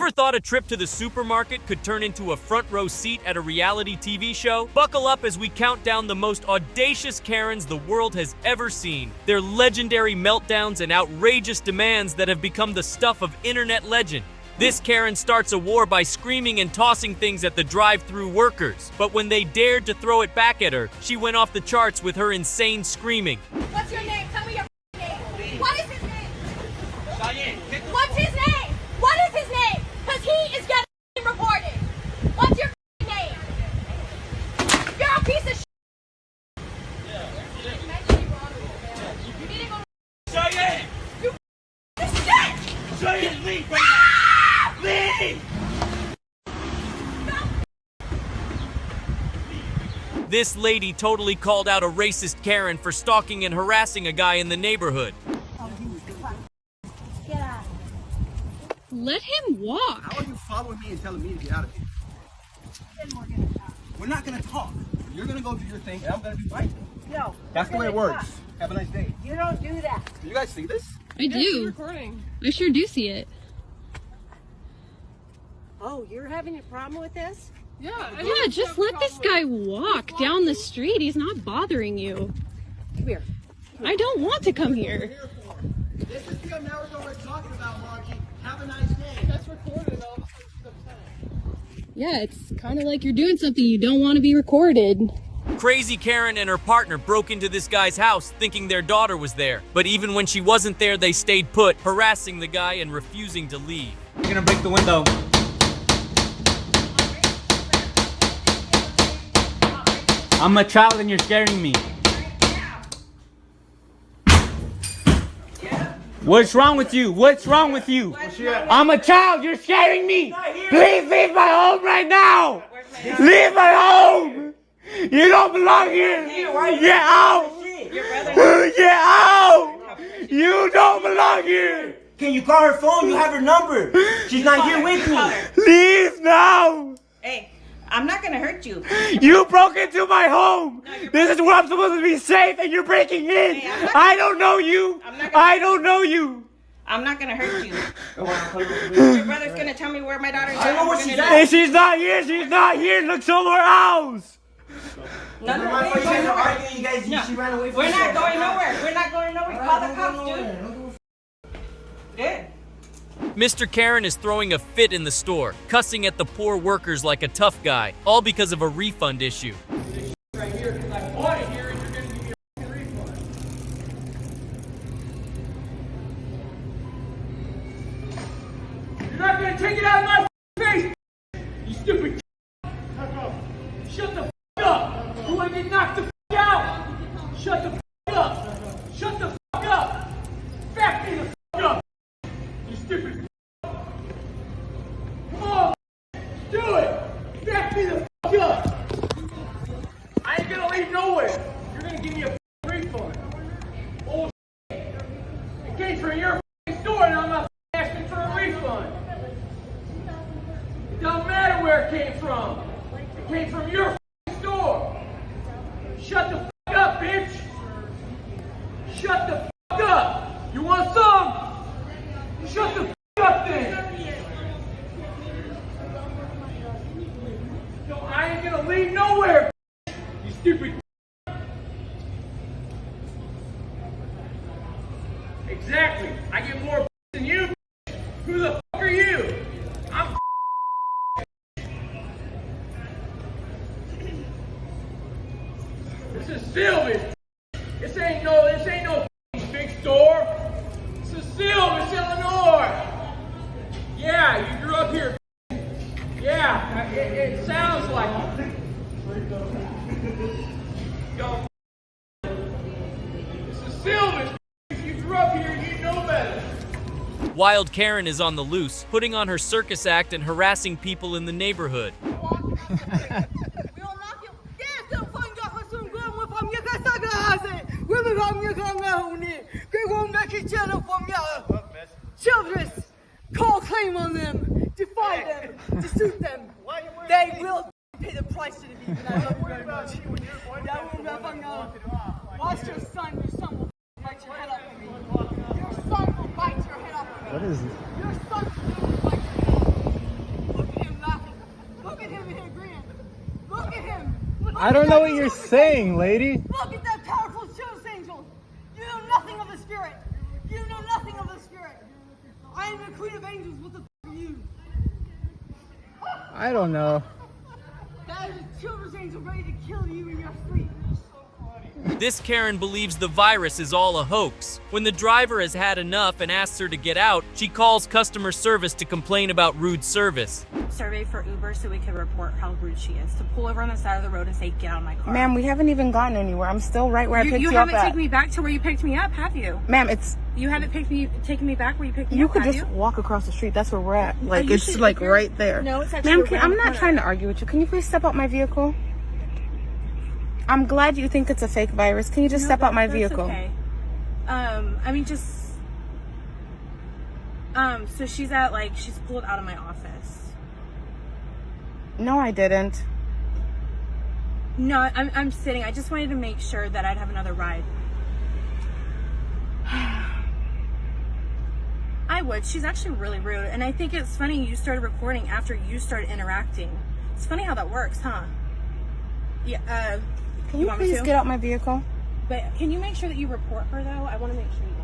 Ever thought a trip to the supermarket could turn into a front row seat at a reality TV show? Buckle up as we count down the most audacious Karens the world has ever seen. Their legendary meltdowns and outrageous demands that have become the stuff of internet legend. This Karen starts a war by screaming and tossing things at the drive-thru workers. But when they dared to throw it back at her, she went off the charts with her insane screaming. What's your name? Tell me your name. What is his name? What's his name? What is his name? Because he is getting reported. What's your name? You're a piece of shit. You need to go to Cheyenne! You shit! Cheyenne, leave right now! Leave! This lady totally called out a racist Karen for stalking and harassing a guy in the neighborhood. Get out. Let him walk. How are you following me and telling me to get out of here? We're not going to talk. You're going to go do your thing, and I'm going to do my thing. No. That's the way it works. Have a nice day. You don't do that. Do you guys see this? I do. I sure do see it. Oh, you're having a problem with this? Yeah, just let this guy walk down the street. He's not bothering you. Come here. I don't want to come here. This is the America we're talking about, Margie. Have a nice day. That's recorded. Yeah, it's kind of like you're doing something you don't want to be recorded. Crazy Karen and her partner broke into this guy's house thinking their daughter was there. But even when she wasn't there, they stayed put, harassing the guy and refusing to leave. You're gonna break the window. I'm a child and you're scaring me. What's wrong with you? What's wrong with you? I'm a child, you're scaring me. Please leave my home right now. Leave my home. You don't belong here. Get out. Get out. You don't belong here. Can you call her phone? You have her number. She's not here with me. Leave now. Hey, I'm not gonna hurt you. You broke into my home. This is where I'm supposed to be safe and you're breaking in. Hey, I don't know you. I don't know you. I'm not gonna hurt you. Your brother's gonna tell me where my daughter is. I know where she's at. Hey, she's not here. She's not here. Look somewhere else. None of You guys are arguing. You guys, she ran away from We're not going nowhere. We're not going nowhere. Call the cops, dude. Dude. Mr. Karen is throwing a fit in the store, cussing at the poor workers like a tough guy, all because of a refund issue. right here because I bought it here and you're going to give me a refund. You're not going to take it out of my face, you stupid. Shut the up. You want to get knocked the out. Shut the up. Shut the up. Back me the up. You stupid. Come on. Do it. Back me the up. I ain't gonna leave nowhere. You're gonna give me a refund. Oh, it came from your store and I'm not asking for a refund. It don't matter where it came from. It came from your store. Shut the up, bitch. Shut the up. You want some? Shut the up then. No, I ain't gonna leave nowhere. You stupid. Exactly. I get more than you. Who the fuck are you? I'm This is Sylvan. This ain't no big store. This is Sylvan, Illinois. Yeah, you grew up here. Yeah, it sounds like it. Yo, this is Sylvan. If you grew up here, you know better. Wild Karen is on the loose, putting on her circus act and harassing people in the neighborhood. Children, call claim on them, defy them, to suit them. They will pay the price to the people. I love you very much. Watch your son will bite your head off of me. Your son will bite your head off of me. What is this? Your son will bite your head off of me. I don't know what you're saying, lady. Look at that powerful shows angel. You know nothing of the spirit. You know nothing of the spirit. I am the queen of angels. What the f are you? I don't know. That is a children's angel ready to kill you in your sleep. This Karen believes the virus is all a hoax. When the driver has had enough and asks her to get out, she calls customer service to complain about rude service. Survey for Uber so we can report how rude she is. To pull over on the side of the road and say, get out of my car. Ma'am, we haven't even gotten anywhere. I'm still right where I picked you up at. You haven't taken me back to where you picked me up, have you? Ma'am, it's... You haven't taken me back where you picked me You up, could have just you? walk across the street. That's where we're at. Like, You it's should- like right there. No, it's actually Ma'am, I'm not trying to argue with you. Can you please step out my vehicle? I'm glad you think it's a fake virus. Can you just step out my vehicle? Okay. I mean, just... so she's pulled out of my office. No, I didn't. No, I'm sitting. I just wanted to make sure that I'd have another ride. I would. She's actually really rude. And I think it's funny you started recording after you started interacting. It's funny how that works, huh? Yeah, Can you please get out my vehicle? But can you make sure that you report her, though? I want to make sure you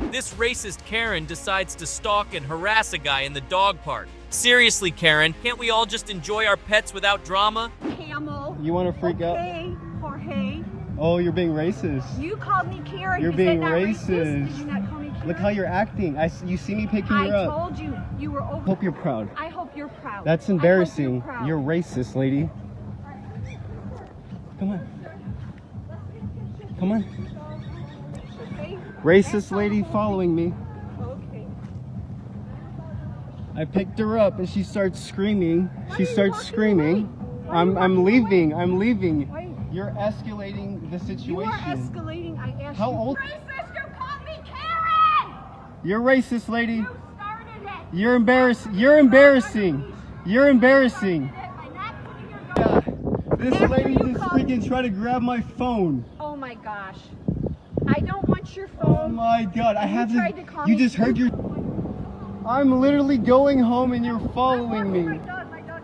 do. This racist Karen decides to stalk and harass a guy in the dog park. Seriously, Karen, can't we all just enjoy our pets without drama? Camel. You want to freak out? Okay, Jorge. Oh, you're being racist. You called me Karen. You're You being said not racist. Did you not call me Karen? Look how you're acting. You see me picking you I up. told you you were over. Hope you're proud. I hope you're proud. That's I hope embarrassing. you're proud. You're racist, lady. Come on. Come on. Okay. Racist lady following me. Okay. I picked her up and she starts screaming. Why She are you starts walking screaming. away? Why are you I'm walking leaving. away? I'm leaving. Wait. You're escalating the You situation. are escalating. I asked How you. old- Racist, you called me Karen. You're racist, lady. You started it. You're embarrassing. You're embarrassing. You're embarrassing. By not putting your Yeah. gun- This After lady you just called- freaking tried to grab my phone. Oh my gosh. I don't want your Oh phone. my god, I have tried to call You me- just heard your. I'm literally going home and you're following me. My dog's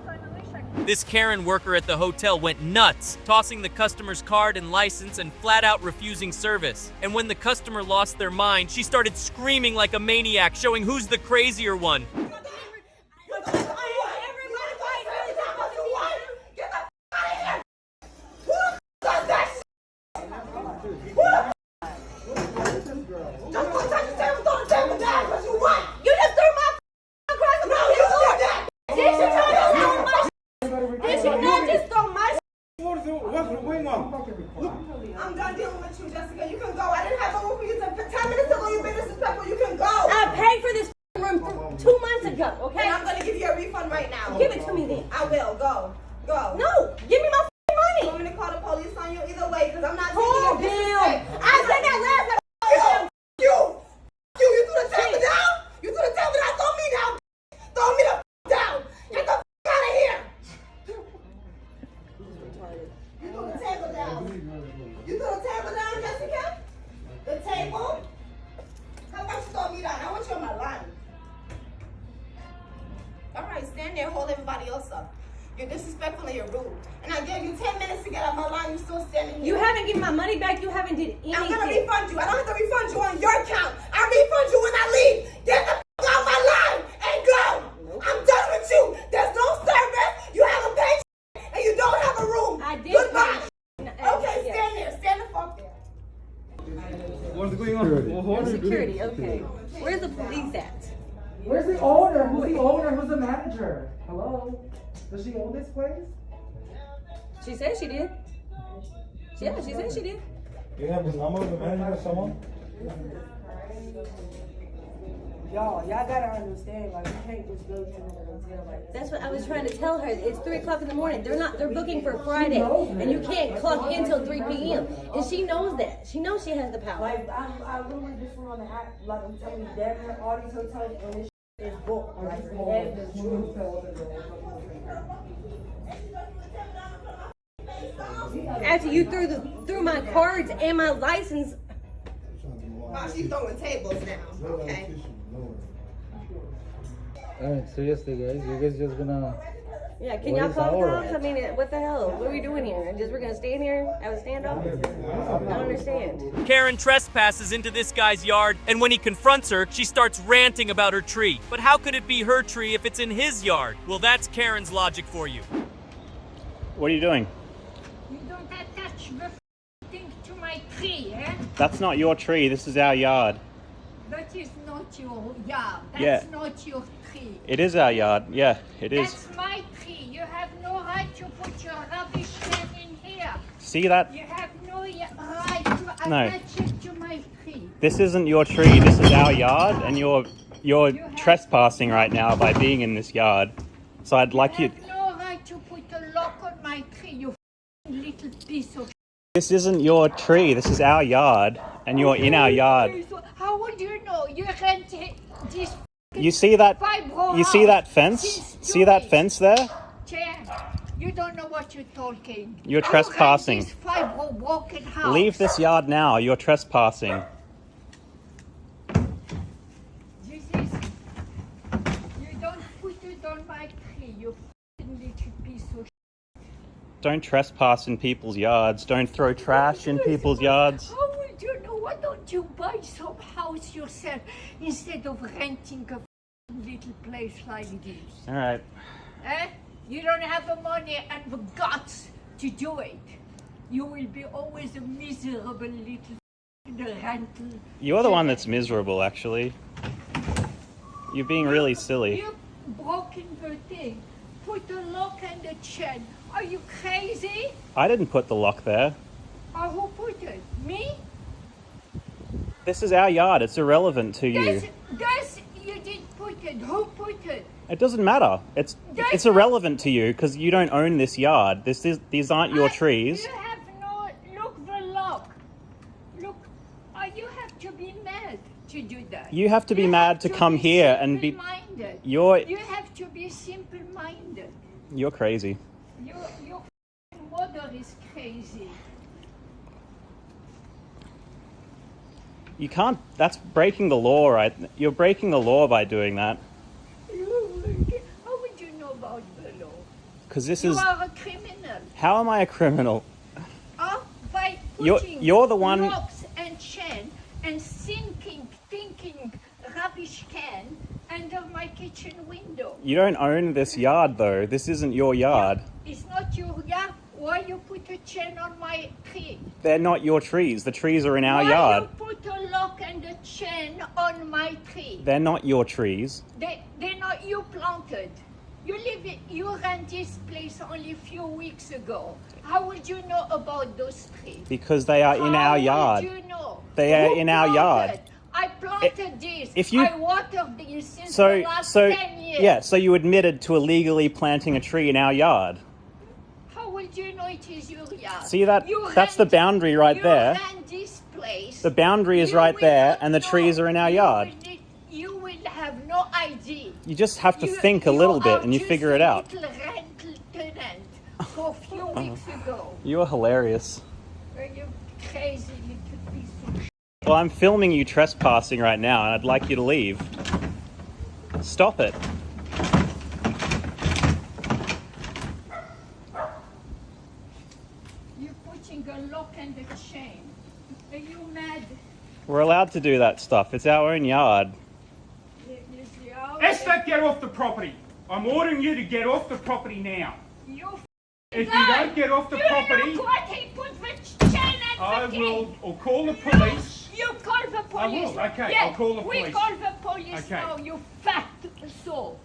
on the leash. This Karen worker at the hotel went nuts, tossing the customer's card and license and flat out refusing service. And when the customer lost their mind, she started screaming like a maniac, showing who's the crazier one. I'm done dealing with you, Jessica. You can go. I didn't have a room for you to 10 minutes ago. You've been disrespectful. You can go. I paid for this room 2 months ago, okay? And I'm gonna give you a refund right now. Give it to me then. I will. Go. Go. No, give me my You money. want me to call the police on you either way? Because I'm not taking Oh, your disrespect. damn. I said that last time. You threw the table down? You threw the table down? Throw me down. Throw me the down. Get the out of here. You threw the table down. You threw the table down, Jessica? The table? How about you throw me down? I want you on my line. All right, stand there, hold everybody else up. You're disrespectful and you're rude. And I gave you 10 minutes to get out my line. You're still standing here. You haven't given my money back. You haven't did anything. I'm gonna refund you. I don't have to refund you on your account. I refund you when I leave. Get the f out my line and go. I'm done with you. There's no service. You haven't paid and you don't have a room. I did. Goodbye. pay. Okay, stand there. Stand the fuck there. What's going on? Security, okay. Where's the police at? Where's the owner? Who's the owner? Who's the manager? Hello? Does she own this place? She said she did. Yeah, she said she did. You have the number of the manager or someone? Y'all gotta understand, like, you can't just go to the hotel like that. That's what I was trying to tell her. It's 3 o'clock in the morning. They're booking for Friday, and you can't clock in till 3 p.m. And she knows that. She knows she has the power. Like, I literally just went on the app, like, I'm telling you, damn near all these hotels, and this is booked. Like, it has been true. After you threw my cards and my license. Oh, she's throwing tables now. Okay. Alright, seriously guys, you guys just gonna Yeah, can What y'all is call the our- cops? I mean, what the hell? What are we doing here? Just we're gonna stand here, have a standoff? I don't understand. Karen trespasses into this guy's yard, and when he confronts her, she starts ranting about her tree. But how could it be her tree if it's in his yard? Well, that's Karen's logic for you. What are you doing? You don't attach the thing to my tree, eh? That's not your tree. This is our yard. That is not your yard. That's Yeah. not your tree. It is our yard. Yeah, it is. That's my tree. You have no right to put your rubbish can in here. See that? You have no right to No. attach it to my tree. This isn't your tree. This is our yard, and you're trespassing right now by being in this yard. So I'd like you. You have no right to put a lock on my tree, you little piece of. This isn't your tree. This is our yard, and you're in our yard. How would you know? You rent this. You see that? fibro You see house that fence? since See that 2 fence there? weeks. Jan, you don't know what you're talking. You're I trespassing. rent this fibro broken house. Leave this yard now. You're trespassing. This is. You don't put it on my tree, you little piece of. Don't trespass in people's yards. Don't throw trash in people's yards. How would you know? Why don't you buy some house yourself instead of renting a little place like this? All right. Eh? You don't have the money and the guts to do it. You will be always a miserable little rental. You're the one that's miserable, actually. You're being really silly. You broken the thing. Put a lock and a chain. Are you crazy? I didn't put the lock there. Or who put it? Me? This is our yard. It's irrelevant to you. That's you did put it. Who put it? It doesn't matter. It's irrelevant to you because you don't own this yard. These aren't your trees. You have no look the lock. Look, you have to be mad to do that. You have to be mad to come here and be. You have to be simple-minded. You're crazy. Your mother is crazy. You can't. That's breaking the law, right? You're breaking the law by doing that. How would you know about the law? Because this You is. are a criminal. How am I a criminal? By You're the one. locks and chain and thinking rubbish can under my kitchen window. You don't own this yard, though. This isn't your yard. It's not your yard. Why you put a chain on my tree? They're not your trees. The trees are in our Why yard. you put a lock and a chain on my tree? They're not your trees. They're not you planted. You ran this place only a few weeks ago. How would you know about those trees? Because they are in our yard. How would you know? They are Who in our yard. planted? I planted this. if you- I watered this since the last 10 years. Yeah, so you admitted to illegally planting a tree in our yard. How would you know it is your yard? See that? That's the boundary right there. You ran this place. The boundary is right there, and the trees are in our yard. You will have no idea. You just have to think a little bit, and you figure it out. Little rental tenant for a few weeks ago. You are hilarious. Are you crazy little piece of shit? Well, I'm filming you trespassing right now, and I'd like you to leave. Stop it. You're putting a lock and a chain. Are you mad? We're allowed to do that stuff. It's our own yard. Esther, get off the property. I'm ordering you to get off the property now. If you don't get off the property, Look what he put the chain and I the will thing. or call the police. You call the police. I will, okay, Yes, I'll call the We police. call the police Okay. now, you fat soul.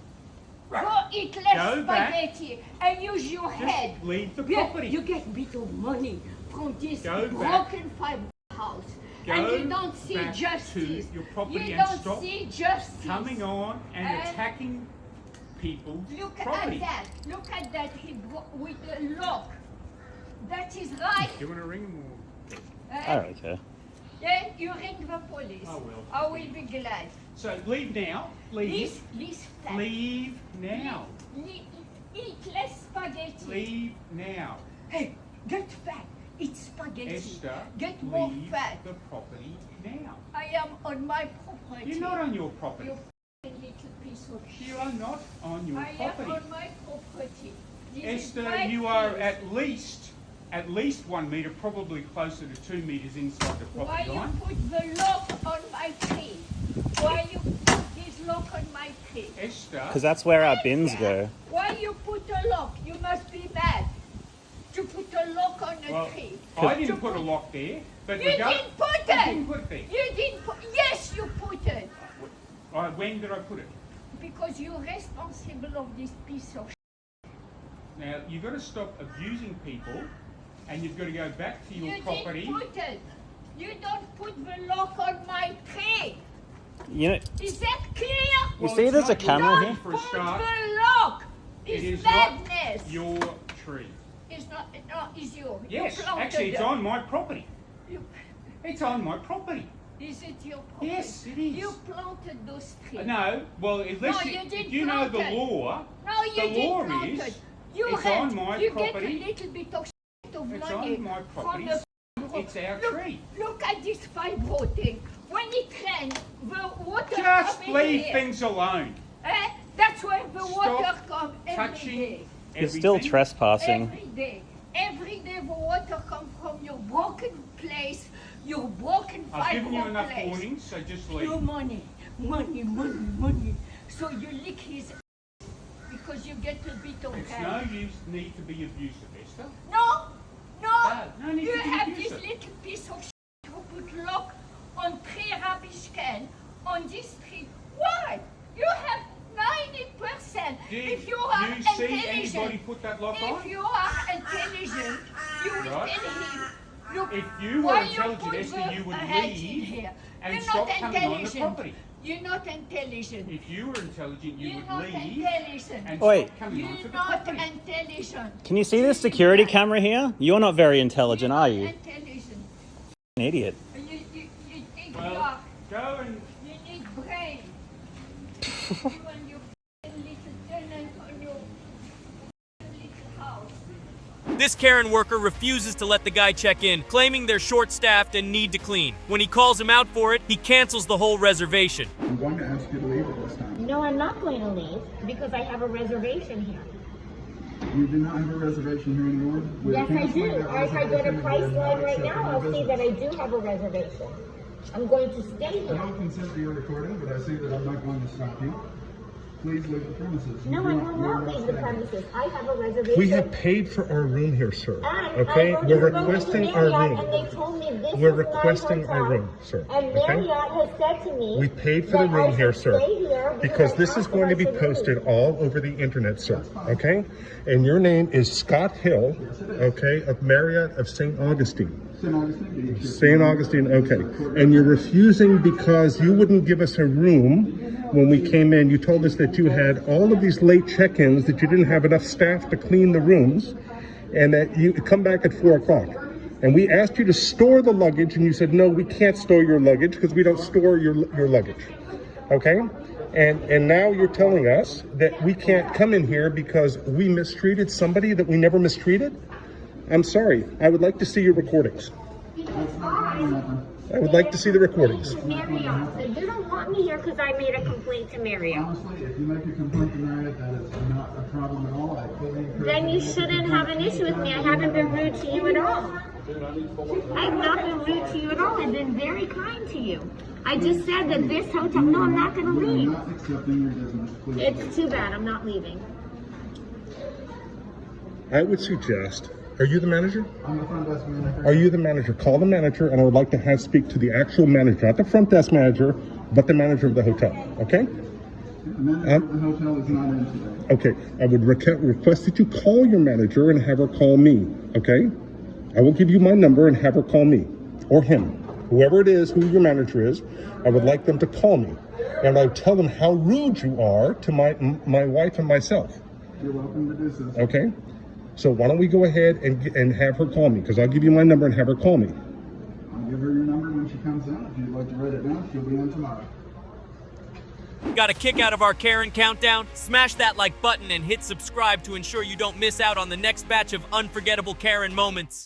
Go eat less Go back. spaghetti and use your head. leave the Yeah, property. You get a bit of money from this Go broken back. fiber house. Go and you don't see back justice. to your property you and don't stop see justice. coming on and attacking people's Look property. at that. Look at that. With the lock. That is right. Do you want to ring them Eh? I don't care. Then you ring the police. I will. I will be glad. So leave now. Leave. Leave fat. Leave now. Eat less spaghetti. Leave now. Hey, get fat. Eat spaghetti. Esther, Get more leave fat. the property now. I am on my property. You're not on your property. You f***ing little piece of shit. You are not on your I property. am on my property. This is Esther, my you are place. at least 1 meter, probably closer to 2 meters inside the Why property you line. put the lock on my tree? Why you put this lock on my tree? Esther. Because that's where our bins go. Why you put a lock? You must be mad to put a lock on a tree. I didn't put a lock there. But You didn't put it. I didn't put it there. You didn't put. Yes, you put it. When did I put it? Because you're responsible of this piece of shit. Now, you've got to stop abusing people and you've got to go back to your property. You didn't put it. You don't put the lock on my tree. You know, Is that clear? you see there's a camera here? For a start, The lock it is is madness. not your tree. It's not. No, it's yours. Yes, You planted actually, it's it. on my property. You- It's on my property. Is it your property? Yes, it is. You planted those trees. No, well, unless No, you, you didn't if you know the plant it. law, No, you the didn't law plant is it. You it's had, on my you property. get a little bit of shit of It's money on my property. from the It's our look, tree. Look at this fibro thing. When it rains, the water Just comes in leave here. things alone. That's where the water Stop comes every touching day. You're still everything. trespassing. Every day. Every day the water comes from your broken place, your broken I've given you fibro enough place. warnings, so just leave. Your money, money, money, money. So you lick his because you get a bit of It's cash. no use need to be abusive, Esther. No, No need you to be have abusive. this little piece of shit who put lock on tree rubbish can on this street. Why? You have 90%. Did if you are you see intelligent, anybody put that lock on? if you are intelligent, you will Right. tell him. Look, If you were why intelligent, put Esther, the you would hat in leave here? and You're stop not coming on the intelligent. property. You're not intelligent. If you were intelligent, you You're would not leave intelligent. and Wait. stop coming onto You're the not property. intelligent. Can you see this security camera here? You're not very intelligent, are you? Intelligent. An idiot. You think Well, you are. go and You need brain. You and your little tenant on your little house. This Karen worker refuses to let the guy check in, claiming they're short-staffed and need to clean. When he calls him out for it, he cancels the whole reservation. I'm going to ask you to leave at this time. No, I'm not going to leave because I have a reservation here. You do not have a reservation here anymore? We're Yes, I canceling do. that Or if I go to reservation and we're not Priceline right now, accepting I'll your see business. that I do have a reservation. I'm going to stay I here. don't consent to your recording, but I see that I'm not going to stop you. Please leave the premises. You No, do I not- will you are not leave the staying. premises. I have a reservation. We have paid for our room here, sir. And Okay? I We're wrote to requesting our Marriott, room. And they told me this We're is my requesting our hotel. room, sir. And Okay? Marriott has said to me We paid for the that I room here, should sir. stay here Because I this is asked going to them be to leave. posted all over the internet, sir. Okay? And your name is Scott Hill, okay, of Marriott of St. Augustine. St. Augustine, okay. And you're refusing because you wouldn't give us a room when we came in. You told us that you had all of these late check-ins, that you didn't have enough staff to clean the rooms, and that you come back at 4 o'clock. And we asked you to store the luggage, and you said, no, we can't store your luggage because we don't store your luggage. Okay? And now you're telling us that we can't come in here because we mistreated somebody that we never mistreated? I'm sorry. I would like to see your recordings. I would like to see the recordings. Marriott. So you don't want me here because I made a complaint to Marriott. Honestly, if you make a complaint to Marriott, that is not a problem at all. I fully encourage Then you to make a shouldn't have an complaint. issue with me. I haven't been rude to you at all. I've not been rude to you at all. I've been very kind to you. I just said that this hotel. No, I'm not going to We are leave. not accepting your business, please. It's too bad. I'm not leaving. I would suggest, are you the manager? I'm the front desk manager. Are you the manager? Call the manager, and I would like to speak to the actual manager, not the front desk manager, but the manager of the hotel, okay? The manager of the hotel is not in today. Okay, I would request that you call your manager and have her call me, okay? I will give you my number and have her call me, or him. Whoever it is, who your manager is, I would like them to call me. And I tell them how rude you are to my wife and myself. You're welcome to do so. Okay? So why don't we go ahead and have her call me, because I'll give you my number and have her call me. I'll give her your number when she comes in. If you'd like to write it down, she'll be in tomorrow. Got a kick out of our Karen countdown? Smash that like button and hit subscribe to ensure you don't miss out on the next batch of unforgettable Karen moments.